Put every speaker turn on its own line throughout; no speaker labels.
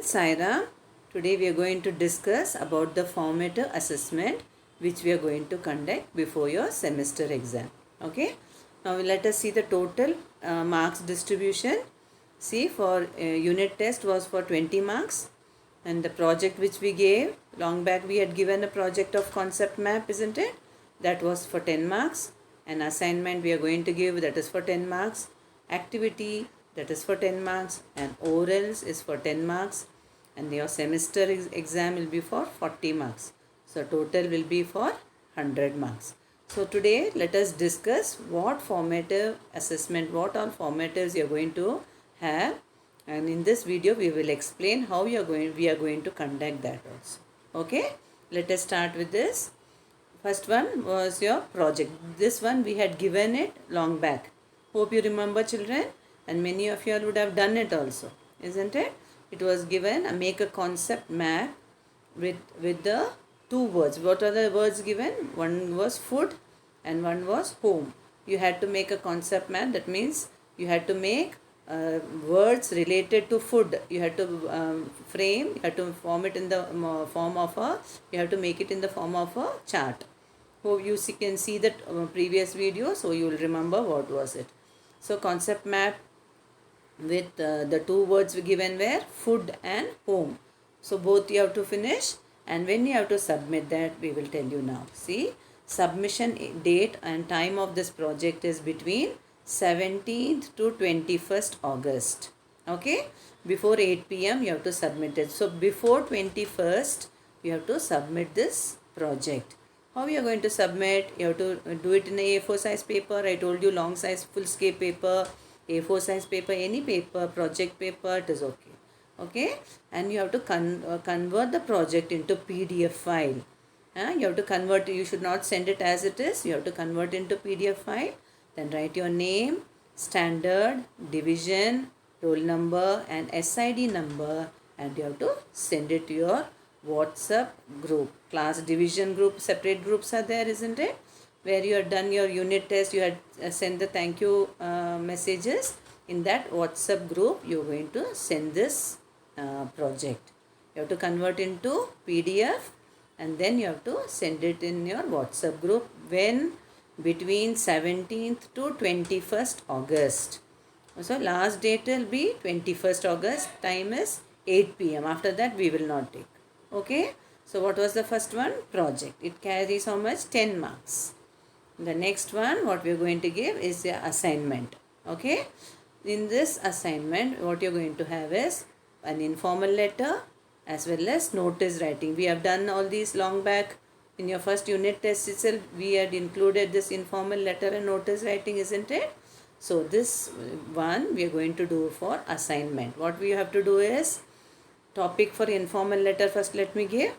Saira. Today we are going to discuss about the formative assessment which we are going to conduct before your semester exam. Okay. Now let us see the total marks distribution. See, for unit test was for 20 marks, and the project which we gave long back, we had given a project of concept map, isn't it? That was for 10 marks. An assignment we are going to give, that is for 10 marks. Activity, that is for 10 marks, and orals is for 10 marks, and your semester exam will be for 40 marks. So total will be for 100 marks. So today let us discuss what formative assessment, what all formatives you are going to have, and in this video we will explain how we are going to conduct that also. Okay, let us start with this. First one was your project. This one we had given it long back. Hope you remember, children, and many of you all would have done it also, isn't it? It was given make a concept map with the two words. What are the words given? One was food and one was home. You had to make a concept map. That means you had to make words related to food. You had to frame, you had to form it in the form of a, you have to make it in the form of a chart. So you can see that previous video, so you will remember what was it. So concept map with the two words given were food and home. So both you have to finish, and when you have to submit that, we will tell you now. See, submission date and time of this project is between 17th to 21st August. Okay, before 8 p.m. you have to submit it. So before 21st you have to submit this project. How you are going to submit? You have to do it in a A4 size paper. I told you long size full scale paper, A4 size paper, any paper, project paper, it is okay. Okay, and you have to convert the project into PDF file. You have to convert, you should not send it as it is, you have to convert into PDF file. Then write your name, standard, division, roll number and SID number, and you have to send it to your WhatsApp group. Class division group, separate groups are there, isn't it? Where you have done your unit test, you had sent the thank you messages. In that WhatsApp group, you are going to send this project. You have to convert into PDF, and then you have to send it in your WhatsApp group when between 17th to 21st August. So last date will be 21st August. Time is 8 p.m. After that we will not take. Okay. So what was the first one? Project. It carries how much? 10 marks. The next one what we are going to give is the assignment. Okay. In this assignment what you are going to have is an informal letter as well as notice writing. We have done all these long back. In your first unit test itself, we had included this informal letter and notice writing, isn't it? So this one we are going to do for assignment. What we have to do is, topic for informal letter first let me give.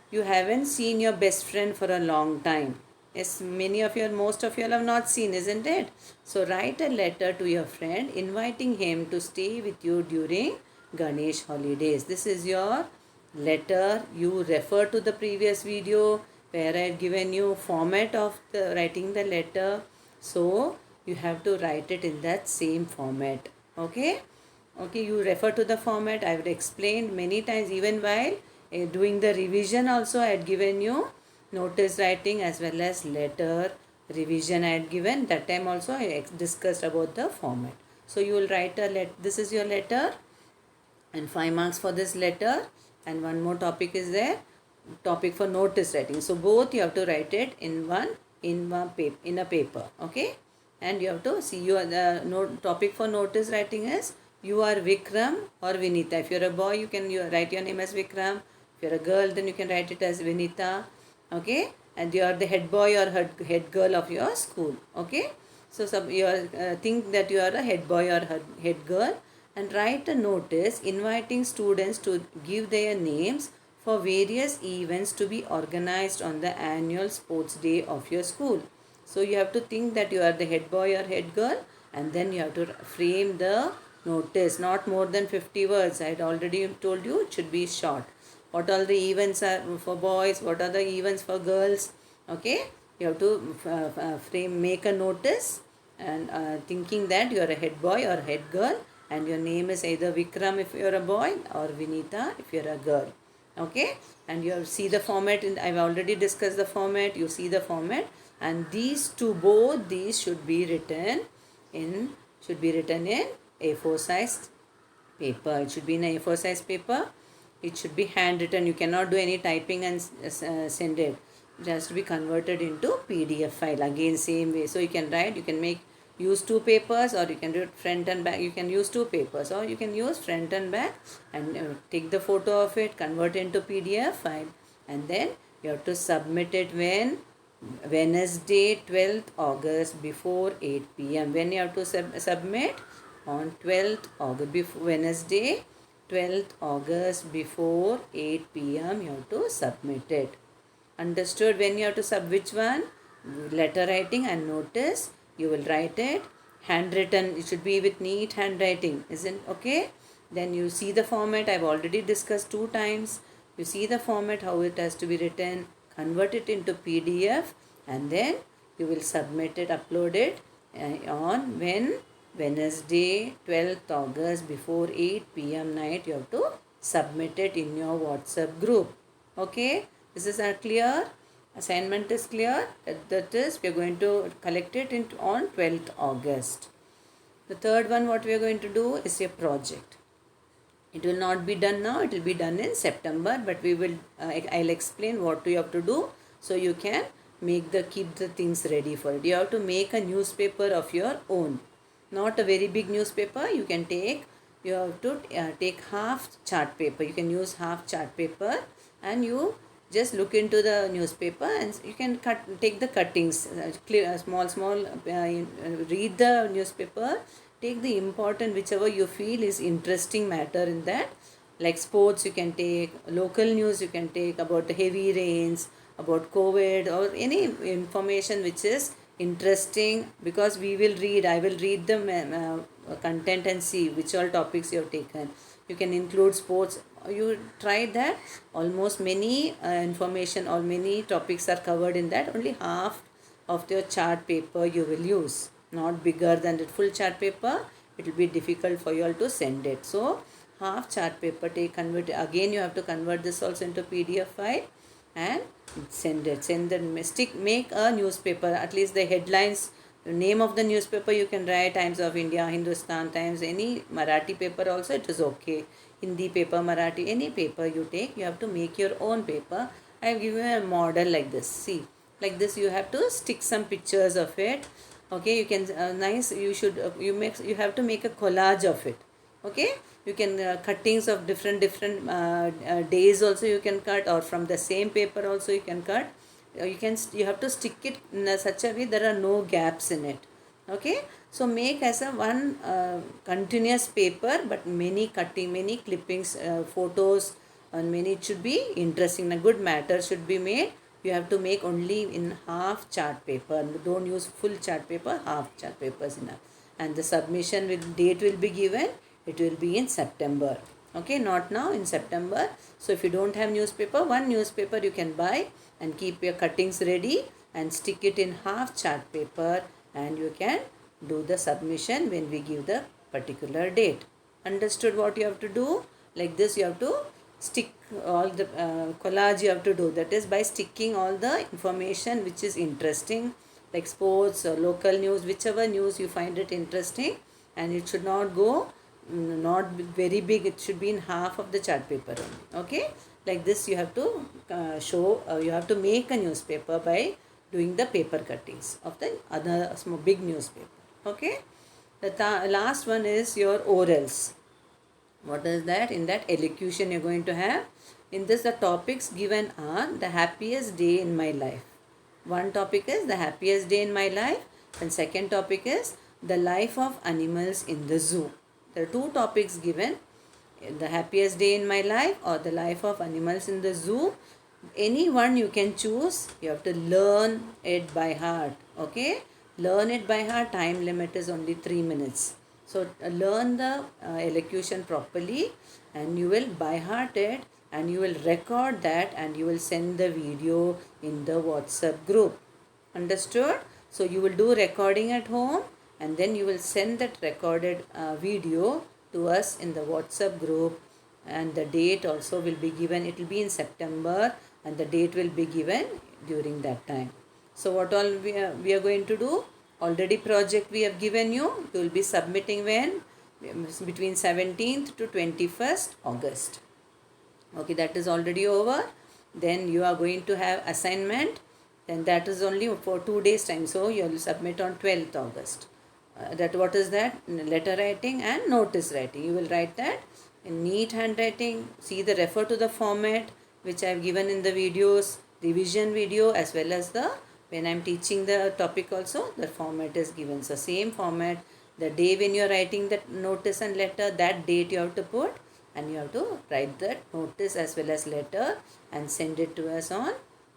You haven't seen your best friend for a long time. Yes, many of you, most of you have not seen, isn't it? So write a letter to your friend inviting him to stay with you during Ganesh holidays. This is your letter. You refer to the previous video where I have given you format of the writing the letter. So you have to write it in that same format. Okay. Okay, you refer to the format. I have explained many times, even while doing the revision also I had given you notice writing as well as letter revision I had given. That time also I discussed about the format. So you will write a letter. This is your letter, and 5 marks for this letter, and one more topic is there, topic for notice writing. So both you have to write it in a paper. Okay, and you have to see your topic for notice writing is you are Vikram or Vinita. If you are a boy, you can write your name as Vikram. If you are a girl, then you can write it as Vinita. Okay, and you are the head boy or head girl of your school. Okay, so you think that you are a head boy or head girl, and write a notice inviting students to give their names for various events to be organized on the annual sports day of your school. So you have to think that you are the head boy or head girl, and then you have to frame the notice, not more than 50 words. I had already told you it should be short. What all the events are for boys, what are the events for girls. Okay, you have to make a notice and thinking that you are a head boy or head girl, and your name is either Vikram if you're a boy or Vinita if you're a girl. Okay, and you see the format I've already discussed the format. You see the format, and both these should be written in A4 size paper. It should be in a A4 size paper. It should be handwritten. You cannot do any typing and send it. It has to be converted into PDF file. Again, same way. So you can write, you can use two papers, or you can do it front and back. You can use two papers, or you can use front and back, and take the photo of it, convert it into PDF file, and then you have to submit it when Wednesday 12th August before 8 p.m. When you have to submit? On 12th August, before Wednesday 12th August before 8 p.m. you have to submit it. Understood? When you have to which one? Letter writing, and notice you will write it handwritten. It should be with neat handwriting, isn't okay? Then you see the format. I've already discussed 2 times. You see the format, how it has to be written, convert it into PDF, and then you will submit it, upload it on Wednesday 12th August before 8 p.m. night. You have to submit it in your WhatsApp group. Okay, this is clear. Assignment is clear. That is, we are going to collect it on 12th August. The third one, what we are going to do is a project. It will not be done now. It will be done in September. But we will. I'll explain what you have to do, so you can keep the things ready for it. You have to make a newspaper of your own. Not a very big newspaper. You have to take half chart paper. You can use half chart paper, and you just look into the newspaper, and you can take the cuttings, small, read the newspaper, take the important, whichever you feel is interesting matter in that. Like sports you can take, local news you can take, about the heavy rains, about COVID, or any information which is interesting, because I will read the content and see which all topics you have taken. You can include sports. You try that. Almost many information or many topics are covered in that. Only half of your chart paper you will use, not bigger than the full chart paper. It will be difficult for you all to send it. So half chart paper, convert again. You have to convert this also into PDF file and send it. Make a newspaper, at least the headlines, the name of the newspaper you can write Times of India, Hindustan Times, any Marathi paper also it is okay. Hindi paper, Marathi, any paper you take, you have to make your own paper. I have given a model like this. See, like this you have to stick some pictures of it. Okay, you can you have to make a collage of it. Okay, you can cuttings of different days also you can cut, or from the same paper also you can cut. You have to stick it in such a way there are no gaps in it. Okay, so make as a one continuous paper, but many clippings, photos, and many. It should be interesting. A good matter should be made. You have to make only in half chart paper. Don't use full chart paper. Half chart paper is enough. And the submission date will be given. It will be in September. Okay, not now, in September. So if you don't have newspaper, one newspaper you can buy and keep your cuttings ready and stick it in half chart paper, and you can do the submission when we give the particular date. Understood what you have to do? Like this you have to stick all the collage you have to do. That is by sticking all the information which is interesting, like sports or local news, whichever news you find it interesting, and it should not go not very big. It should be in half of the chart paper only. Okay, like this you have to you have to make a newspaper by doing the paper cuttings of the other small big newspaper. Okay, the last one is your orals. What is that? In that elocution you're going to have. In this the topics given are the happiest day in my life. One topic is the happiest day in my life, and second topic is the life of animals in the zoo. There are two topics given, the happiest day in my life or the life of animals in the zoo. Any one you can choose. You have to learn it by heart. Okay, learn it by heart. Time limit is only 3 minutes. So learn the elocution properly, and you will by heart it, and you will record that, and you will send the video in the WhatsApp group. Understood? So you will do recording at home, and then you will send that recorded video to us in the WhatsApp group, and the date also will be given. It will be in September and the date will be given during that time. So what all we are going to do? Already project we have given you. You will be submitting when? Between 17th to 21st August. Okay, that is already over. Then you are going to have assignment. Then that is only for 2 days time. So you will submit on 12th August. That what is that? Letter writing and notice writing. You will write that in neat handwriting. See the refer to the format which I have given in the videos, revision video, as well as the when I am teaching the topic also, the format is given. So same format. The day when you are writing that notice and letter, that date you have to put, and you have to write that notice as well as letter and send it to us on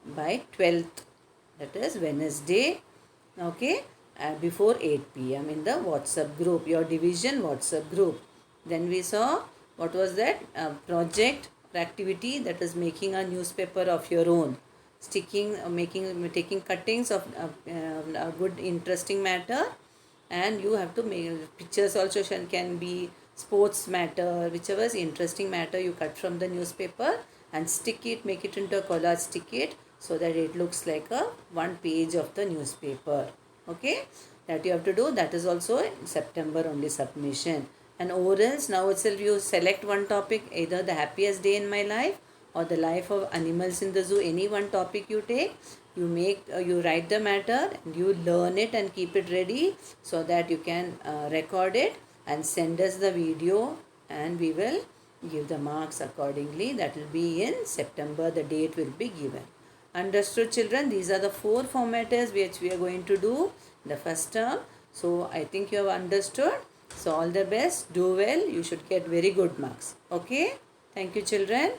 by 12th, that is Wednesday, okay, before 8 p.m. in the WhatsApp group, your division WhatsApp group. Then we saw what was that project activity, that is making a newspaper of your own, sticking taking cuttings of a good interesting matter, and you have to make pictures also can be sports matter, whichever is interesting matter you cut from the newspaper and stick it, make it into a collage, stick it so that it looks like a one page of the newspaper. Okay, that you have to do. That is also in September only submission. And orals, now itself you select one topic, either the happiest day in my life or the life of animals in the zoo. Any one topic you take, you write the matter and you learn it and keep it ready so that you can record it and send us the video, and we will give the marks accordingly. That will be in September. The date will be given. Understood, children? These are the 4 formatters which we are going to do in the first term. So I think you have understood. So all the best. Do well. You should get very good marks. Okay. Thank you, children.